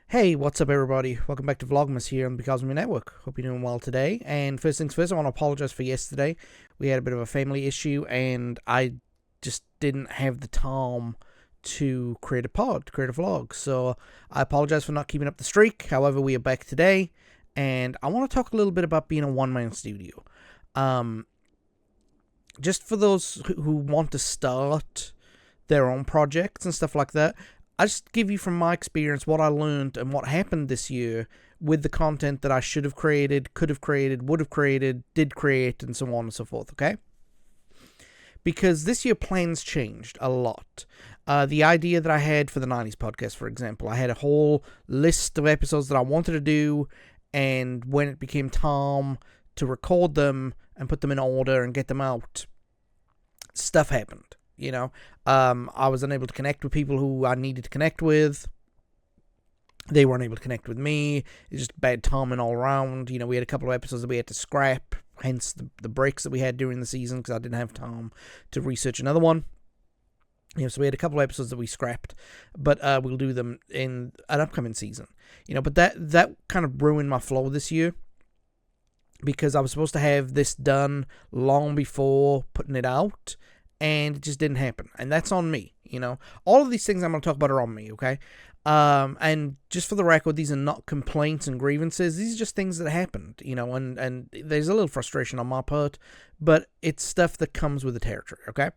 Hey, what's up, everybody? Welcome back to Vlogmas here on the Because of Me Network. Hope you're doing well today. And first things first, I want to apologize for yesterday. We had a bit of a family issue, and I just didn't have the time to create a vlog. So I apologize for not keeping up the streak. However, we are back today, and I want to talk a little bit about being a one-man studio. Just for those who want to start their own projects and stuff like that, I just give you from my experience what I learned and what happened this year with the content that I should have created, could have created, would have created, did create, and so on and so forth, okay? Because this year plans changed a lot. The idea that I had for the 90s podcast, for example, I had a whole list of episodes that I wanted to do, and when it became time to record them and put them in order and get them out, stuff happened. I was unable to connect with people who I needed to connect with. They weren't able to connect with me. It was just bad timing all around. We had a couple of episodes that we had to scrap, hence the breaks that we had during the season because I didn't have time to research another one. So we had a couple of episodes that we scrapped, but we'll do them in an upcoming season. But that kind of ruined my flow this year because I was supposed to have this done long before putting it out, and it just didn't happen. And that's on me, All of these things I'm going to talk about are on me, okay? And just for the record, these are not complaints and grievances. These are just things that happened, and there's a little frustration on my part, but it's stuff that comes with the territory, okay?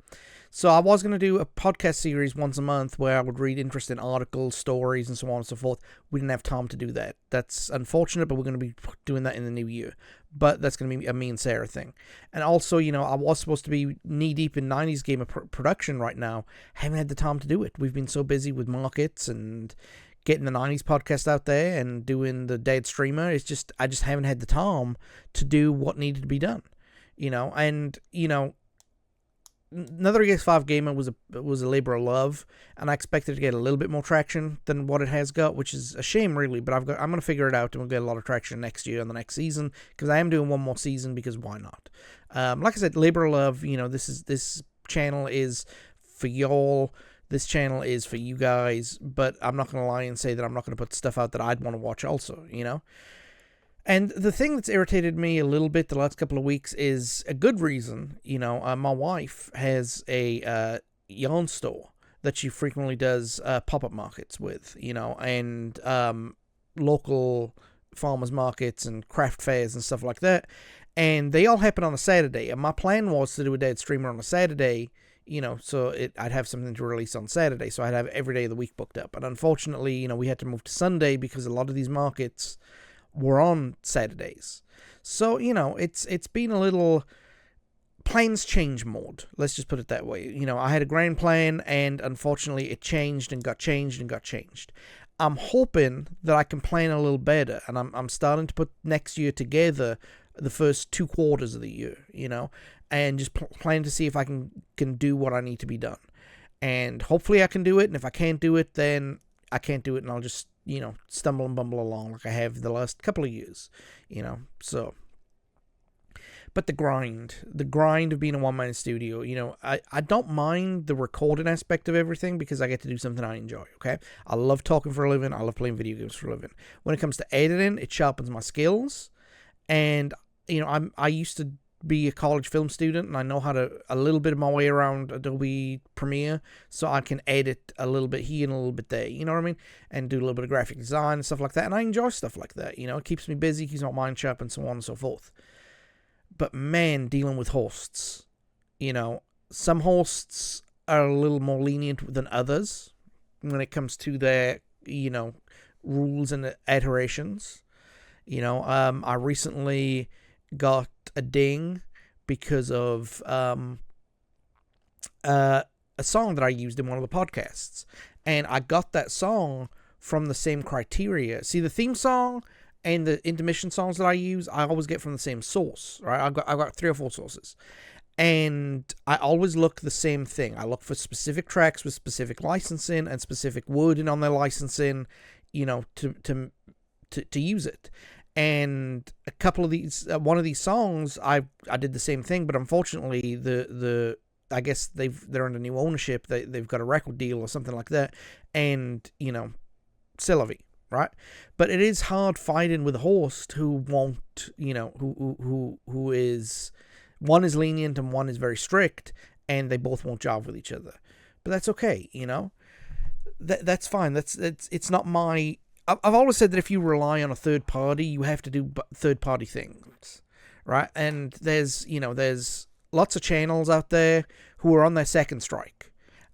So I was going to do a podcast series once a month where I would read interesting articles, stories, and so on and so forth. We didn't have time to do that. That's unfortunate, but we're going to be doing that in the new year. But that's going to be a me and Sarah thing. And also, I was supposed to be knee-deep in 90s gamer production right now. Haven't had the time to do it. We've been so busy with markets and getting the 90s podcast out there and doing the Dead Streamer. I just haven't had the time to do what needed to be done. Another EX5 gamer was a labor of love, and I expected to get a little bit more traction than what it has got, which is a shame, really. But I'm going to figure it out, and we'll get a lot of traction next year on the next season because I am doing one more season because why not? Like I said, labor of love. This channel is for y'all. This channel is for you guys. But I'm not going to lie and say that I'm not going to put stuff out that I'd want to watch also. And the thing that's irritated me a little bit the last couple of weeks is a good reason. My wife has a yarn store that she frequently does pop-up markets with, and local farmers markets and craft fairs and stuff like that. And they all happen on a Saturday. And my plan was to do a Dead Streamer on a Saturday, so I'd have something to release on Saturday. So I'd have every day of the week booked up. But unfortunately, we had to move to Sunday because a lot of these markets were on Saturdays. So, it's been a little plans change mode. Let's just put it that way. I had a grand plan, and unfortunately it changed and got changed and got changed. I'm hoping that I can plan a little better, and I'm starting to put next year together, the first 2 quarters of the year, and just plan to see if I can do what I need to be done. And hopefully I can do it, and if I can't do it, then I can't do it, and I'll just stumble and bumble along like I have the last couple of years, so. But the grind of being a one-man studio, I don't mind the recording aspect of everything because I get to do something I enjoy, okay? I love talking for a living. I love playing video games for a living. When it comes to editing, it sharpens my skills, and, I used to be a college film student, and I know how to a little bit of my way around Adobe Premiere, so I can edit a little bit here and a little bit there, you know what I mean, and do a little bit of graphic design and stuff like that, and I enjoy stuff like that, it keeps me busy, keeps my mind sharp, and so on and so forth. But man, dealing with hosts, some hosts are a little more lenient than others when it comes to their, rules and iterations. I recently got a ding because of a song that I used in one of the podcasts, and I got that song from the same criteria. See, the theme song and the intermission songs that I use, I always get from the same source, right? I've got 3 or 4 sources, and I always look the same thing. I look for specific tracks with specific licensing and specific wording on their licensing, to use it. And a couple of these, one of these songs, I did the same thing, but unfortunately, I guess they're under new ownership. They've got a record deal or something like that, and c'est la vie. right? But it is hard fighting with a host who won't, who is, one is lenient and one is very strict, and they both won't jive with each other. But that's okay, that's fine. It's not my. I've always said that if you rely on a third party, you have to do third party things, right? And there's lots of channels out there who are on their second strike,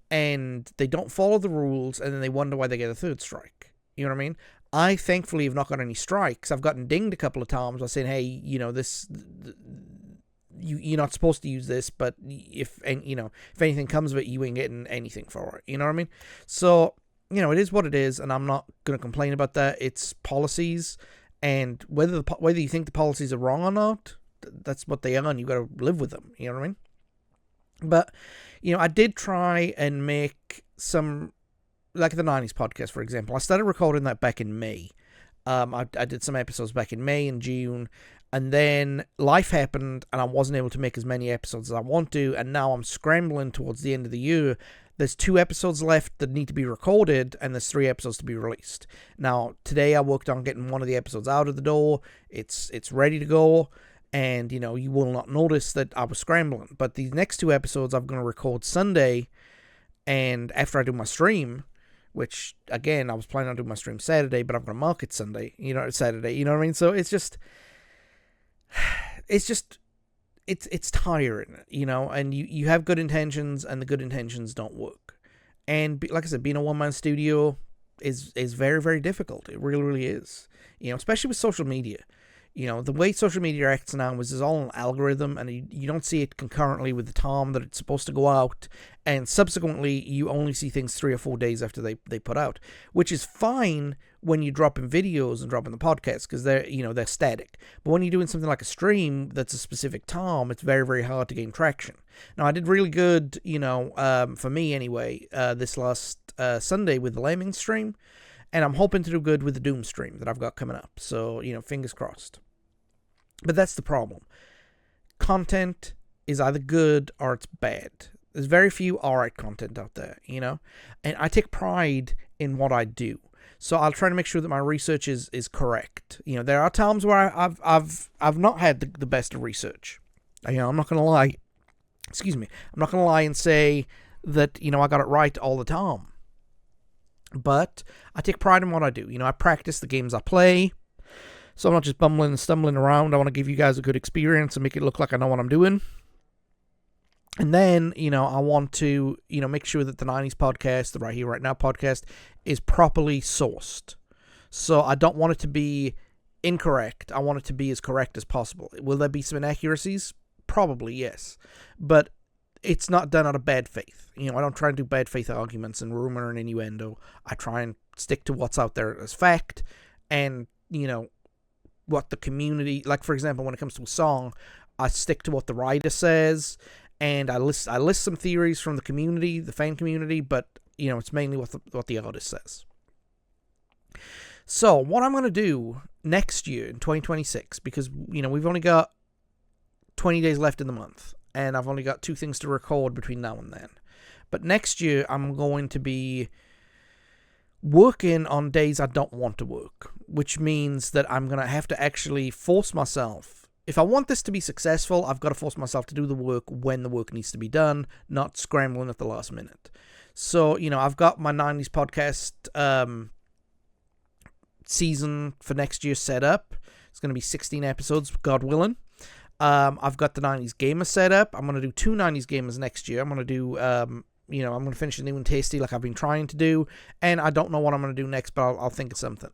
and they don't follow the rules, and then they wonder why they get a third strike. You know what I mean? I thankfully have not got any strikes. I've gotten dinged a couple of times by saying, hey, this. You're not supposed to use this, but if anything comes of it, you ain't getting anything for it. You know what I mean? So, it is what it is, and I'm not going to complain about that. It's policies, and whether you think the policies are wrong or not, that's what they are, and you got to live with them. You know what I mean? But, I did try and make some, like the 90s podcast, for example. I started recording that back in May. I did some episodes back in May and June, and then life happened, and I wasn't able to make as many episodes as I want to, and now I'm scrambling towards the end of the year. There's 2 episodes left that need to be recorded, and there's 3 episodes to be released. Now, today I worked on getting one of the episodes out of the door. It's ready to go, and, you will not notice that I was scrambling. But the next 2 episodes I'm going to record Sunday, and after I do my stream, which, again, I was planning on doing my stream Saturday, but I'm going to mark it Saturday, you know what I mean? So it's tiring, and you have good intentions, and the good intentions don't work. And like I said, being a one-man studio is very, very difficult. It really, really is, especially with social media. The way social media acts now is all an algorithm, and you don't see it concurrently with the time that it's supposed to go out, and subsequently you only see things 3 or 4 days after they put out, which is fine when you're dropping videos and dropping the podcast, because they're static. But when you're doing something like a stream that's a specific time, it's very, very hard to gain traction. Now, I did really good, for me anyway, this last Sunday with the Lemming stream, and I'm hoping to do good with the Doom stream that I've got coming up. So, fingers crossed. But that's the problem. Content is either good or it's bad. There's very few alright content out there, and I take pride in what I do. So I'll try to make sure that my research is correct. There are times where I've not had the best of research. I'm not gonna lie. Excuse me. I'm not gonna lie and say that I got it right all the time. But I take pride in what I do. I practice the games I play. So I'm not just bumbling and stumbling around. I want to give you guys a good experience and make it look like I know what I'm doing. And then, I want to, make sure that the 90s podcast, the Right Here, Right Now podcast, is properly sourced. So I don't want it to be incorrect. I want it to be as correct as possible. Will there be some inaccuracies? Probably, yes. But it's not done out of bad faith. I don't try and do bad faith arguments and rumor and innuendo. I try and stick to what's out there as fact, and, what the community, like, for example, when it comes to a song, I stick to what the writer says, and I list some theories from the community, the fan community, but, it's mainly what the artist says. So, what I'm going to do next year in 2026, because, we've only got 20 days left in the month, and I've only got 2 things to record between now and then. But next year, I'm going to be working on days I don't want to work, which means that I'm going to have to actually force myself. If I want this to be successful, I've got to force myself to do the work when the work needs to be done, not scrambling at the last minute. So, I've got my 90s podcast season for next year set up. It's going to be 16 episodes, God willing. I've got the 90s Gamer set up. I'm going to do 2 90s Gamers next year. I'm going to do, I'm going to finish the New and Tasty like I've been trying to do. And I don't know what I'm going to do next, but I'll think of something.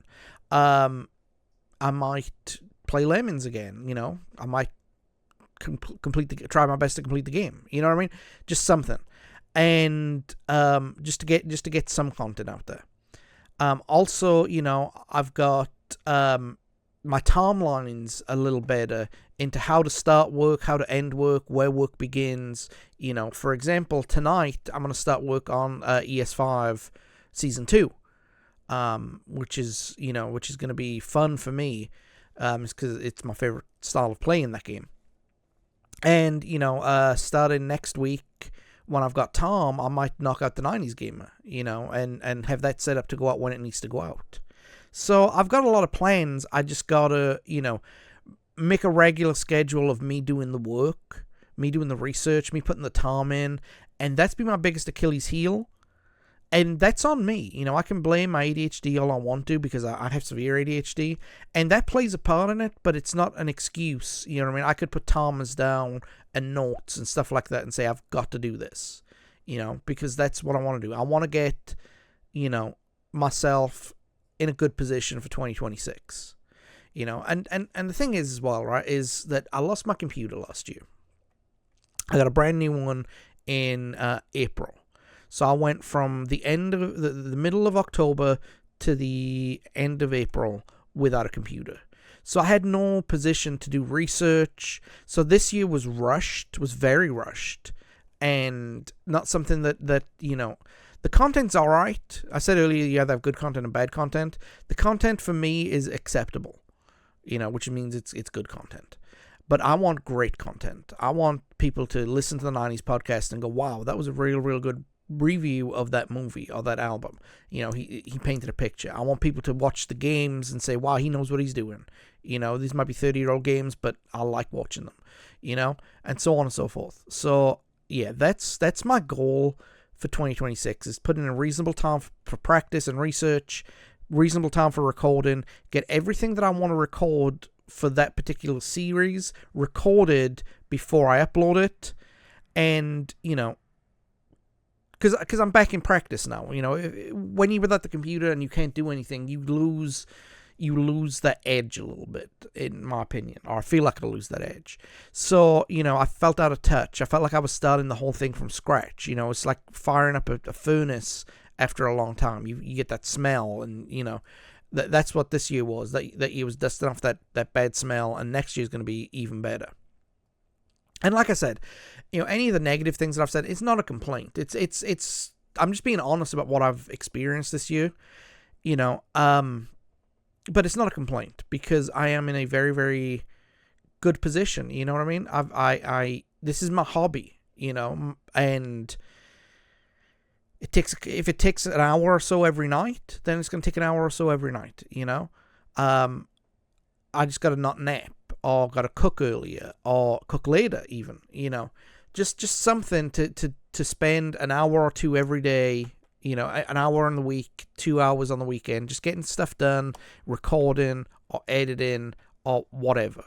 I might play Lemons again, I might try my best to complete the game. You know what I mean? Just something. And just to get some content out there. Also, I've got my timelines a little better into how to start work, how to end work, where work begins. For example, tonight I'm going to start work on ES5 Season 2, which is going to be fun for me, because it's my favorite style of play in that game. And, starting next week, when I've got Tom, I might knock out the 90s Gamer, and have that set up to go out when it needs to go out. So I've got a lot of plans. I just gotta, make a regular schedule of me doing the work, me doing the research, me putting the time in, and that's been my biggest Achilles heel. And that's on me. I can blame my ADHD all I want to because I have severe ADHD, and that plays a part in it, but it's not an excuse. You know what I mean? I could put timers down and notes and stuff like that and say, I've got to do this, because that's what I want to do. I want to get, myself in a good position for 2026. And the thing is as well, right, is that I lost my computer last year. I got a brand new one in April. So I went from the end of the middle of October to the end of April without a computer. So I had no position to do research. So this year was very rushed, and not something that the content's all right. I said earlier, you have good content and bad content. The content for me is acceptable, which means it's good content. But I want great content. I want people to listen to the 90s podcast and go, wow, that was a real, real good review of that movie or that album. He painted a picture. I want people to watch the games and say, wow, he knows what he's doing. These might be 30-year-old games, but I like watching them, and so on and so forth. So yeah, that's my goal for 2026, is put in a reasonable time for practice and research, reasonable time for recording, get everything that I want to record for that particular series recorded before I upload it. And because I'm back in practice now. When you're without the computer and you can't do anything, you lose that edge a little bit, in my opinion, or I feel like I lose that edge. So, I felt out of touch. I felt like I was starting the whole thing from scratch. It's like firing up a furnace after a long time. You get that smell, and, that's what this year was. That year was dusting off that bad smell, and next year's going to be even better. And like I said, any of the negative things that I've said, it's not a complaint. It's I'm just being honest about what I've experienced this year, but it's not a complaint because I am in a very, very good position. You know what I mean? I this is my hobby, and if it takes an hour or so every night, then it's going to take an hour or so every night, I just got to not nap, or got to cook earlier, or cook later even, just something to spend an hour or two every day, an hour in the week, 2 hours on the weekend, just getting stuff done, recording or editing or whatever,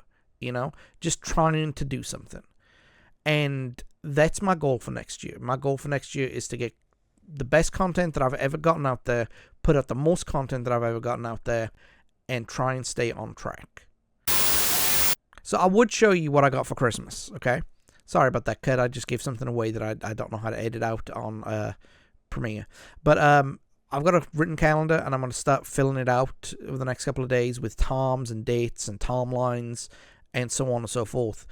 just trying to do something. And that's my goal for next year. My goal for next year is to get the best content that I've ever gotten out there, put out the most content that I've ever gotten out there, and try and stay on track. So I would show you what I got for Christmas, okay? Sorry about that cut. I just gave something away that I don't know how to edit out on Premiere. But I've got a written calendar, and I'm going to start filling it out over the next couple of days with times and dates and timelines and so on and so forth.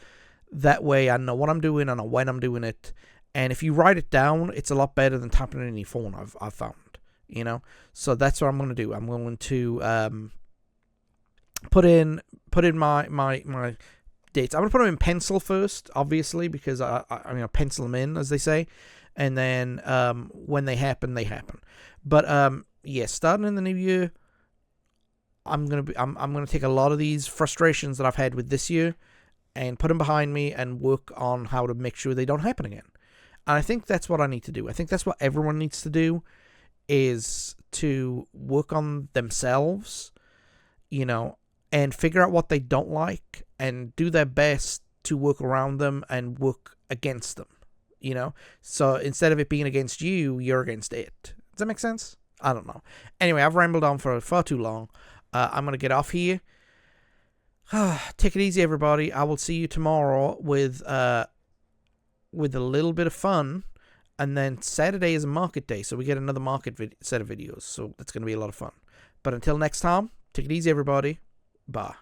That way I know what I'm doing, I know when I'm doing it. And if you write it down, it's a lot better than typing it in your phone, I've found. So that's what I'm going to do. I'm going to put in my dates. I'm going to put them in pencil first, obviously, because I pencil them in, as they say. And then when they happen, they happen. But starting in the new year, I'm gonna take a lot of these frustrations that I've had with this year and put them behind me and work on how to make sure they don't happen again. And I think that's what I need to do. I think that's what everyone needs to do, is to work on themselves, and figure out what they don't like and do their best to work around them and work against them, So instead of it being against you, you're against it. Does that make sense? I don't know. Anyway, I've rambled on for far too long. I'm going to get off here. Take it easy, everybody. I will see you tomorrow with a little bit of fun. And then Saturday is a market day, so we get another market set of videos. So that's going to be a lot of fun. But until next time, take it easy, everybody. Bye.